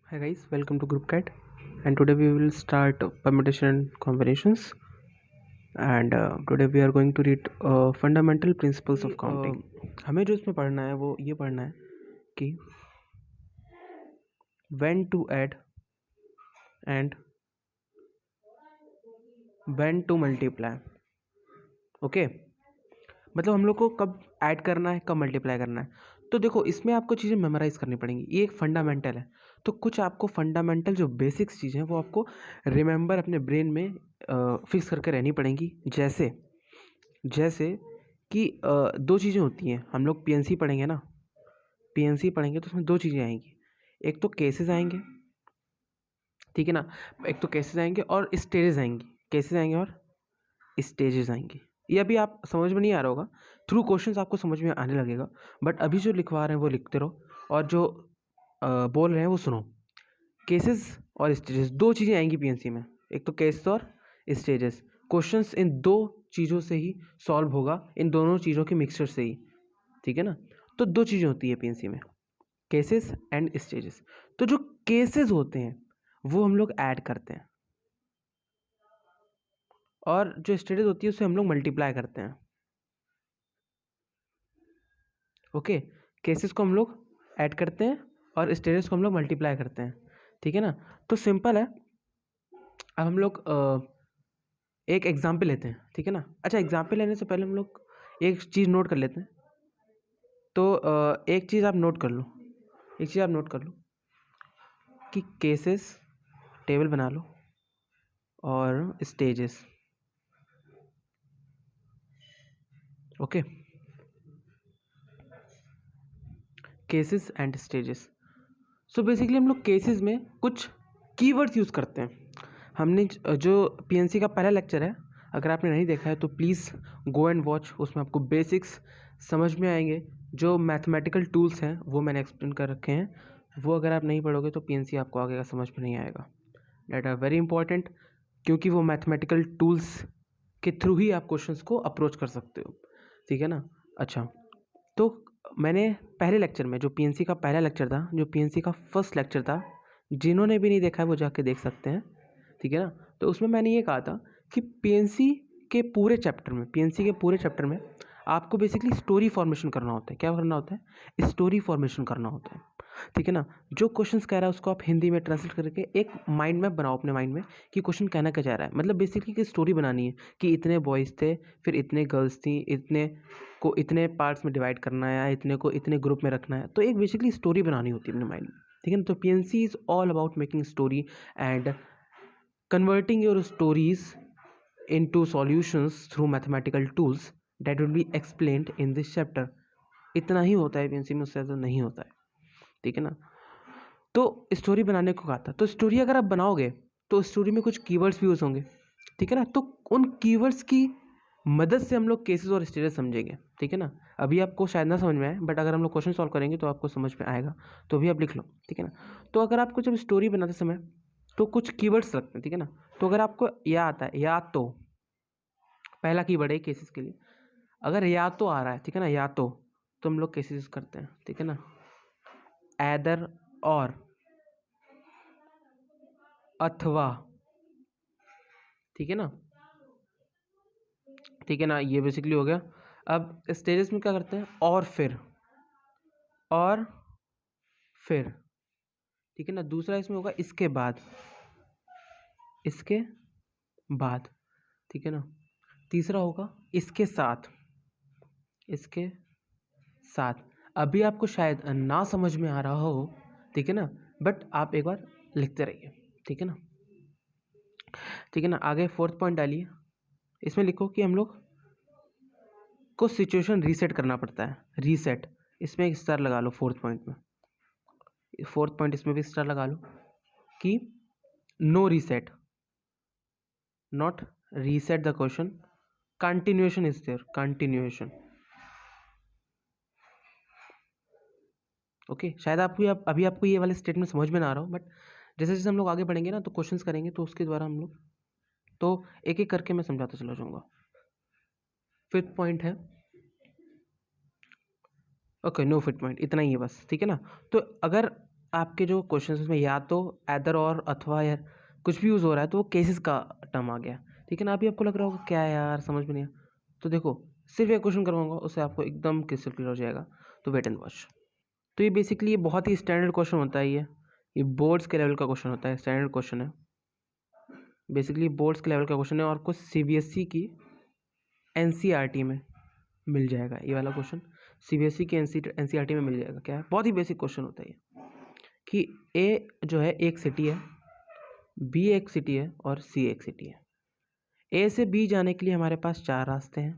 Hi guys, welcome to Group Cat, and today we will start permutation and combinations. And today we are going to read fundamental principles of counting. हमें जो इसमें पढ़ना है वो ये पढ़ना है कि when to add and when to multiply. Okay मतलब हम लोग को कब ऐड करना है, कब मल्टीप्लाई करना है. तो देखो इसमें आपको चीज़ें मेमोराइज करनी पड़ेंगी. ये एक फंडामेंटल है. तो कुछ आपको फंडामेंटल जो बेसिक्स चीज़ें हैं वो आपको रिमेंबर अपने ब्रेन में फिक्स करके रहनी पड़ेंगी. जैसे जैसे कि दो चीज़ें होती हैं. हम लोग पीएनसी पढ़ेंगे ना, पीएनसी पढ़ेंगे तो उसमें दो चीज़ें आएंगी. एक तो केसेस आएंगे, ठीक है ना. एक तो केसेस आएंगे और स्टेजेस आएंगी. केसेस आएंगे और स्टेजेस आएंगी. ये अभी आप समझ में नहीं आ रहा होगा, थ्रू क्वेश्चंस आपको समझ में आने लगेगा. बट अभी जो लिखवा रहे हैं वो लिखते रहो और जो बोल रहे हैं वो सुनो. केसेस और स्टेजेस दो चीज़ें आएंगी पीएनसी में. एक तो केसेस और स्टेजेस. क्वेश्चंस इन दो चीज़ों से ही सॉल्व होगा, इन दोनों चीज़ों के मिक्सचर से ही, ठीक है ना. तो दो चीज़ें होती है पीएनसी में, केसेस एंड स्टेजेस. तो जो केसेस होते हैं वो हम लोग ऐड करते हैं और जो स्टेजेस होती है उसे हम लोग मल्टीप्लाई करते हैं. ओके, केसेस को हम लोग ऐड करते हैं और स्टेजेस को हम लोग मल्टीप्लाई करते हैं, ठीक है ना. तो सिंपल है. अब हम लोग एक एग्जाम्पल लेते हैं, ठीक है ना. अच्छा, एग्जाम्पल लेने से पहले हम लोग एक चीज़ नोट कर लेते हैं. तो एक चीज़ आप नोट कर लो, एक चीज़ आप नोट कर लो कि केसेस टेबल बना लो और stages. Okay, cases and stages. So basically हम लोग केसेस में कुछ कीवर्ड्स यूज़ करते हैं. हमने जो पीएनसी का पहला लेक्चर है, अगर आपने नहीं देखा है तो प्लीज़ गो एंड वॉच. उसमें आपको बेसिक्स समझ में आएंगे. जो मैथमेटिकल टूल्स हैं वो मैंने एक्सप्लेन कर रखे हैं. वो अगर आप नहीं पढ़ोगे तो पीएनसी आपको आगे का समझ में नहीं आएगा. डेट आर वेरी इंपॉर्टेंट, क्योंकि वो मैथमेटिकल टूल्स के थ्रू ही आप क्वेश्चंस को अप्रोच कर सकते हो, ठीक है ना. अच्छा, तो मैंने पहले लेक्चर में, जो पीएनसी का पहला लेक्चर था, जो पीएनसी का फर्स्ट लेक्चर था, जिन्होंने भी नहीं देखा है वो जाके देख सकते हैं, ठीक है ना. तो उसमें मैंने ये कहा था कि पीएनसी के पूरे चैप्टर में, पीएनसी के पूरे चैप्टर में आपको बेसिकली स्टोरी फॉर्मेशन करना होता है. क्या करना होता है? स्टोरी फॉर्मेशन करना होता है, ठीक है ना. जो क्वेश्चंस कह रहा है उसको आप हिंदी में ट्रांसलेट करके एक माइंड मैप बनाओ अपने माइंड में कि क्वेश्चन कहना क्या चाह रहा है. मतलब बेसिकली कि स्टोरी बनानी है कि इतने बॉयज़ थे, फिर इतने गर्ल्स थी, इतने को इतने पार्ट्स में डिवाइड करना है या इतने को इतने ग्रुप में रखना है. तो एक बेसिकली स्टोरी बनानी होती है अपने माइंड में, ठीक है ना. तो PNC is all about making story and converting your stories into solutions through mathematical tools that will be explained in this chapter. इतना ही होता है पीएनसी में, उससे ज़्यादा नहीं होता है, ठीक है ना. तो स्टोरी बनाने को कहा था. तो स्टोरी अगर आप बनाओगे तो स्टोरी में कुछ कीवर्ड्स भी यूज़ होंगे, ठीक है ना. तो उन कीवर्ड्स की मदद से हम लोग केसेस और स्टेजेस समझेंगे, ठीक है ना. अभी आपको शायद ना समझ में आए, बट अगर हम लोग क्वेश्चन सॉल्व करेंगे तो आपको समझ में आएगा. तो अभी आप लिख लो, ठीक है ना. तो अगर आपको जब स्टोरी बनाते समय तो कुछ कीवर्ड्स लगते हैं, ठीक है ना. तो अगर आपको या आता है, या तो पहला कीवर्ड है केसेस के लिए. अगर या तो आ रहा है, ठीक है ना, या तो हम लोग केसेस यूज करते हैं, ठीक है ना. एदर और, अथवा, ठीक है ना, ठीक है ना. ये बेसिकली हो गया. अब स्टेजेस में क्या करते हैं? और फिर, ठीक है ना. दूसरा इसमें होगा इसके बाद, इसके बाद, ठीक है ना. तीसरा होगा इसके साथ, इसके साथ. अभी आपको शायद ना समझ में आ रहा हो, ठीक है ना, बट आप एक बार लिखते रहिए, ठीक है ना, ठीक है ना. आगे फोर्थ पॉइंट डालिए. इसमें लिखो कि हम लोग को सिचुएशन रीसेट करना पड़ता है. रीसेट, इसमें एक स्टार लगा लो फोर्थ पॉइंट में. फोर्थ पॉइंट इसमें भी स्टार लगा लो कि no reset, not reset the question, continuation is there, continuation. Okay, शायद आपको अभी आपको ये वाले स्टेटमेंट समझ में ना आ रहा हो, बट जैसे जैसे हम लोग आगे बढ़ेंगे ना तो क्वेश्चंस करेंगे तो उसके द्वारा हम लोग, तो एक एक करके मैं समझाता चला जाऊंगा. फिफ्थ पॉइंट है, ओके, नो फिट पॉइंट, इतना ही है बस, ठीक है ना. तो अगर आपके जो क्वेश्चन उसमें या तो एदर और अथवा या कुछ भी यूज़ हो रहा है तो वो केसेस का टर्म आ गया, ठीक है ना। अभी आपको लग रहा होगा क्या यार समझ में नहीं आया, तो देखो सिर्फ एक क्वेश्चन करवाऊंगा उससे आपको एकदम क्रिस्टल क्लियर हो जाएगा, तो वेट एंड वॉच। तो ये बेसिकली ये बहुत ही स्टैंडर्ड क्वेश्चन होता है, ये बोर्ड्स के लेवल का क्वेश्चन होता है, स्टैंडर्ड क्वेश्चन है, बेसिकली बोर्ड्स के लेवल का क्वेश्चन है और कुछ सीबीएसई की एनसीईआरटी में मिल जाएगा ये वाला क्वेश्चन, सीबीएसई की एनसीईआरटी में मिल जाएगा। क्या है, बहुत ही बेसिक क्वेश्चन होता है ये कि ए जो है एक सिटी है, बी एक सिटी है और सी एक सिटी है। ए से बी जाने के लिए हमारे पास 4 रास्ते हैं,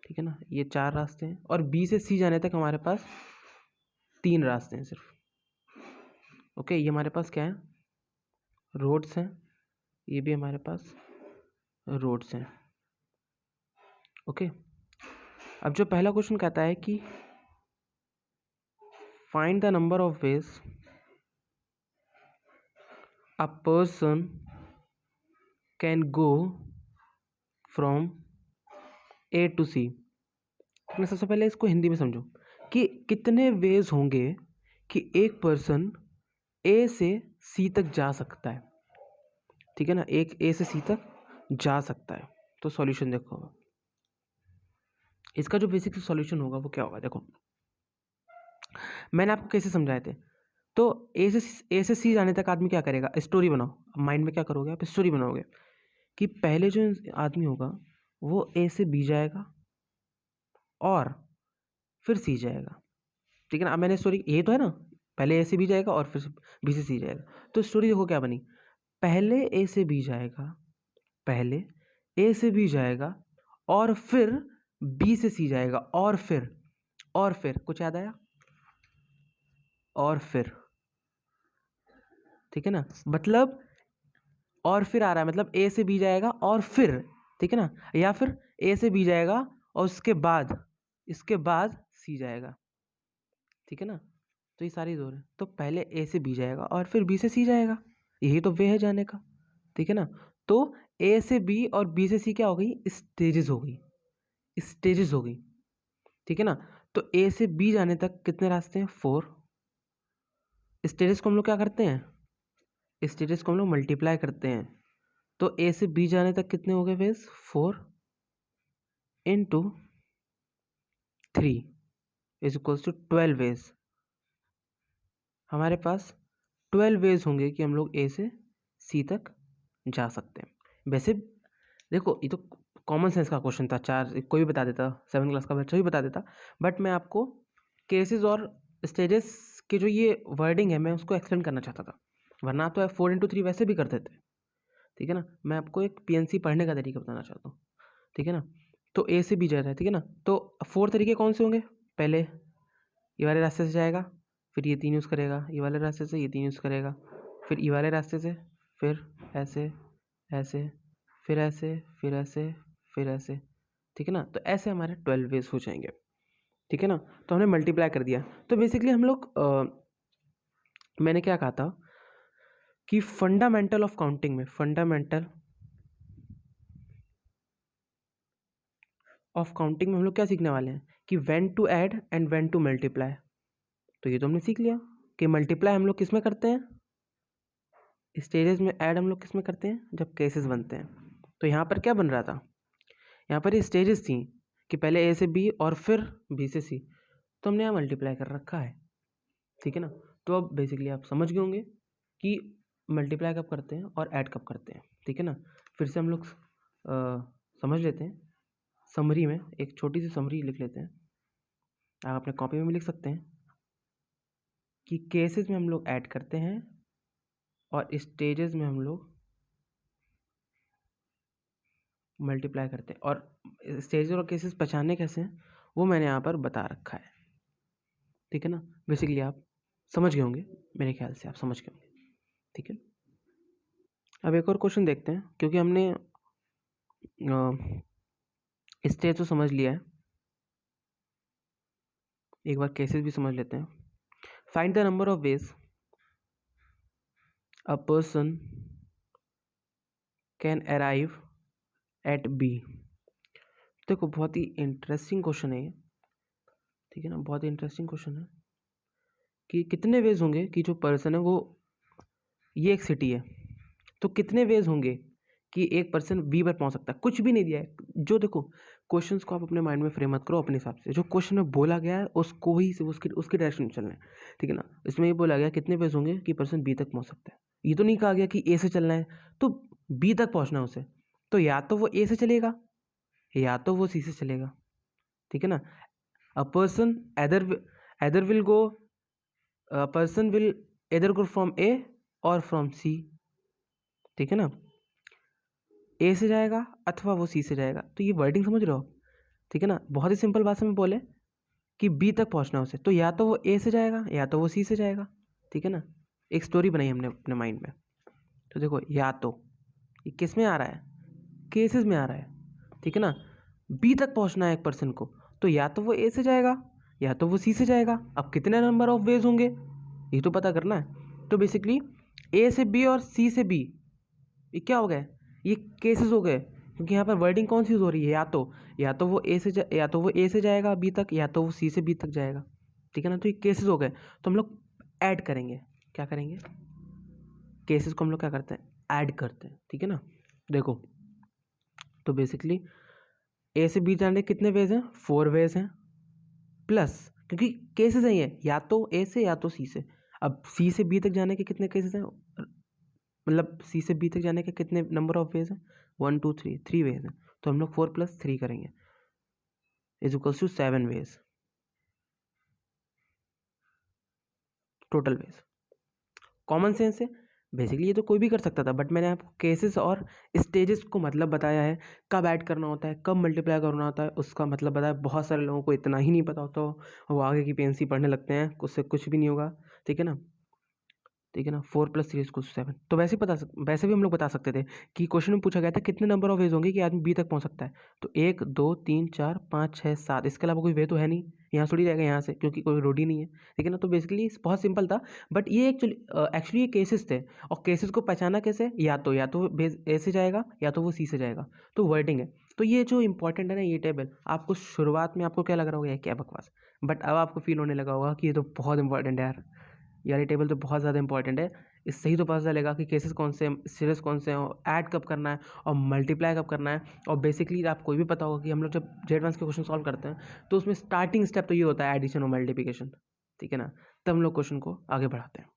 ठीक है ना, ये 4 रास्ते हैं, और बी से सी जाने तक हमारे पास 3 रास्ते हैं सिर्फ। ओके, ये हमारे पास क्या है, रोड्स हैं, ये भी हमारे पास रोड्स हैं। ओके, अब जो पहला क्वेश्चन कहता है कि find the number of ways a person can go from A to C. मैं सबसे पहले इसको हिंदी में समझो कि कितने वेज होंगे कि एक पर्सन ए से सी तक जा सकता है, ठीक है ना, एक ए से सी तक जा सकता है। तो सॉल्यूशन देखो, इसका जो बेसिक सॉल्यूशन होगा वो क्या होगा, देखो मैंने आपको कैसे समझाए थे। तो ए से सी जाने तक आदमी क्या करेगा, स्टोरी बनाओ माइंड में, क्या करोगे आप, स्टोरी बनाओगे कि पहले जो आदमी होगा वो ए से बी जाएगा और फिर सी जाएगा, ठीक है ना। अब मैंने स्टोरी, ये तो है ना, पहले ए से बी जाएगा और फिर बी से सी जाएगा। तो स्टोरी देखो क्या बनी, पहले ए से बी जाएगा, पहले ए से बी जाएगा और फिर बी से सी जाएगा और फिर कुछ याद आया, और फिर, ठीक है ना, मतलब और फिर आ रहा है, मतलब ए से बी जाएगा और फिर, ठीक है ना, या फिर ए से बी जाएगा और उसके बाद, इसके बाद सी जाएगा, ठीक है ना। तो ये सारी दो है, तो पहले ए से बी जाएगा और फिर बी से सी जाएगा, यही तो वे है जाने का, ठीक है ना। तो ए से बी और बी से सी क्या हो गई, स्टेजेस हो गई, स्टेजेस हो गई, ठीक है ना। तो ए से बी जाने तक कितने रास्ते हैं, 4। स्टेजेस को हम लोग क्या करते हैं, स्टेजेस को हम लोग मल्टीप्लाई करते हैं। तो ए से बी जाने तक कितने हो गए ways, 4 into 3 is equals to 12 ways. हमारे पास 12 वेज होंगे कि हम लोग ए से सी तक जा सकते हैं। वैसे देखो ये तो कॉमन सेंस का क्वेश्चन था, 4 कोई भी बता देता, 7th क्लास का बच्चा भी बता देता, बट मैं आपको केसेस और स्टेजेस के जो ये वर्डिंग है मैं उसको एक्सप्लेन करना चाहता था, वरना तो 4 into 3 वैसे भी करते थे, ठीक है ना। मैं आपको एक पीएनसी पढ़ने का तरीका बताना चाहता हूँ, ठीक है ना। तो ए से बी जा रहा है, ठीक है ना, तो 4 तरीके कौन से होंगे, पहले ये वाले रास्ते से जाएगा, फिर ये 3 यूज़ करेगा, ये वाले रास्ते से ये 3 यूज़ करेगा, फिर ये वाले रास्ते से, फिर ऐसे ऐसे, फिर ऐसे, फिर ऐसे, फिर ऐसे, ठीक है ना। तो ऐसे हमारे 12 वेज हो जाएंगे, ठीक है ना। तो हमने मल्टीप्लाई कर दिया। तो बेसिकली हम लोग मैंने क्या कहा था कि फंडामेंटल ऑफ काउंटिंग में, फंडामेंटल ऑफ काउंटिंग में हम लोग क्या सीखने वाले हैं कि when to add and when to multiply. तो ये तो हमने सीख लिया कि मल्टीप्लाई हम लोग किस में करते हैं, स्टेजेस में, ऐड हम लोग किस में करते हैं, जब केसेस बनते हैं। तो यहाँ पर क्या बन रहा था, यहाँ पर ये स्टेजेस थी कि पहले ए से बी और फिर बी से सी, तो हमने यहाँ मल्टीप्लाई कर रखा है, ठीक है ना। तो अब बेसिकली आप समझ गए होंगे कि मल्टीप्लाई कब करते हैं और ऐड कब करते हैं, ठीक है ना। फिर से हम लोग समझ लेते हैं, समरी में एक छोटी सी समरी लिख लेते हैं, आप अपने कॉपी में भी लिख सकते हैं कि केसेस में हम लोग ऐड करते हैं और स्टेजेस में हम लोग मल्टीप्लाई करते हैं। और स्टेजेस और केसेस पहचानने कैसे हैं वो मैंने यहाँ पर बता रखा है, ठीक है ना। बेसिकली आप समझ गए होंगे, मेरे ख्याल से आप समझ गए होंगे, ठीक है। अब एक और क्वेश्चन देखते हैं, क्योंकि हमने स्टेज तो समझ लिया है, एक बार केसेस भी समझ लेते हैं। Find the number of ways a person can arrive at B. देखो बहुत ही इंटरेस्टिंग क्वेश्चन है ये, ठीक है ना, बहुत ही इंटरेस्टिंग क्वेश्चन है कि कितने वेज होंगे कि जो पर्सन है वो, ये एक सिटी है तो कितने वेज होंगे कि एक पर्सन बी पर पहुंच सकता है। कुछ भी नहीं दिया है। जो देखो क्वेश्चंस को आप अपने माइंड में फ्रेम मत करो अपने हिसाब से, जो क्वेश्चन में बोला गया है उसको ही से उसकी डायरेक्शन में चलना है, ठीक है ना। इसमें ये बोला गया कितने वेज होंगे कि पर्सन बी तक पहुंच सकता है। ये तो नहीं कहा गया कि ए से चलना है तो बी तक पहुंचना है उसे, तो या तो वो ए से चलेगा या तो वो सी से चलेगा, ठीक है ना। A person either will go a person will either go from A और from C, ठीक है ना। ए से जाएगा अथवा वो सी से जाएगा। तो ये वर्डिंग समझ रहे हो, ठीक है ना। बहुत ही सिंपल भाषा में बोले कि बी तक पहुंचना उसे, तो या तो वो ए से जाएगा या तो वो सी से जाएगा, ठीक है ना। एक स्टोरी बनाई हमने अपने माइंड में। तो देखो या तो ये किस में आ रहा है, केसेस में आ रहा है, ठीक है ना। बी तक पहुंचना है एक पर्सन को, तो या तो वो ए से जाएगा या तो वो सी से जाएगा। अब कितने नंबर ऑफ वेज होंगे ये तो पता करना है। तो बेसिकली ए से बी और सी से बी, ये क्या हो गए, ये केसेस हो गए, क्योंकि यहाँ पर वर्डिंग कौन सी यूज हो रही है, या तो वो या तो वो ए से जाएगा बी तक या तो वो सी से बी तक जाएगा, ठीक है ना। तो ये केसेस हो गए। तो हम लोग ऐड करेंगे, क्या करेंगे, केसेस को हम लोग क्या करते हैं, ऐड करते हैं, ठीक है ना। देखो तो बेसिकली ए से बी जाने के कितने वेज हैं, 4 वेज हैं, प्लस क्योंकि केसेस हैं ये, या तो ए से या तो सी से। अब सी से बी तक जाने के कितने केसेस हैं, मतलब सी से बी तक जाने के कितने नंबर ऑफ वेज हैं, 1 2 3, 3 वेज हैं। तो हम लोग 4 + 3 करेंगे is equals to 7 ways, total ways. Common sense है, बेसिकली ये तो कोई भी कर सकता था, बट मैंने आपको केसेस और स्टेजेस को मतलब बताया है, कब ऐड करना होता है, कब मल्टीप्लाई करना होता है, उसका मतलब बताया। बहुत सारे लोगों को इतना ही नहीं पता होता, वो आगे की पीएनसी पढ़ने लगते हैं, उससे कुछ भी नहीं होगा, ठीक है ना। ठीक है ना, 4 + 3 = 7। तो वैसे भी हम लोग बता सकते थे कि क्वेश्चन में पूछा गया था कितने नंबर ऑफ वेज होंगे कि आदमी बी तक पहुंच सकता है। तो 1 2 3 4 5 6 7, इसके अलावा कोई वे तो है नहीं, यहाँ थोड़ी जाएगा यहाँ से, क्योंकि कोई रोड ही नहीं है, ठीक है ना। तो बेसिकली बहुत सिंपल था, बट ये एक्चुअली ये केसेस थे, और केसेस को पहचाना कैसे, या तो ए से जाएगा या तो वो सी से जाएगा, तो वर्डिंग है। तो ये जो इंपॉर्टेंट है ना, ये टेबल आपको शुरुआत में आपको क्या लग रहा होगा, क्या बकवास, बट अब आपको फील होने लगा होगा कि ये तो बहुत इंपॉर्टेंट है यार, ये टेबल तो बहुत ज़्यादा इंपॉर्टेंट है। इससे ही तो पता चलेगा कि केसेस कौन से हैं, सीरीज कौन से हैं, ऐड कब करना है और मल्टीप्लाई कब करना है। और बेसिकली आप कोई भी पता होगा कि हम लोग जब जेड के क्वेश्चन सॉल्व करते हैं तो उसमें स्टार्टिंग स्टेप तो ये होता है एडिशन और मल्टीप्लिकेशन, ठीक है ना। तब हम लोग क्वेश्चन को आगे बढ़ाते हैं।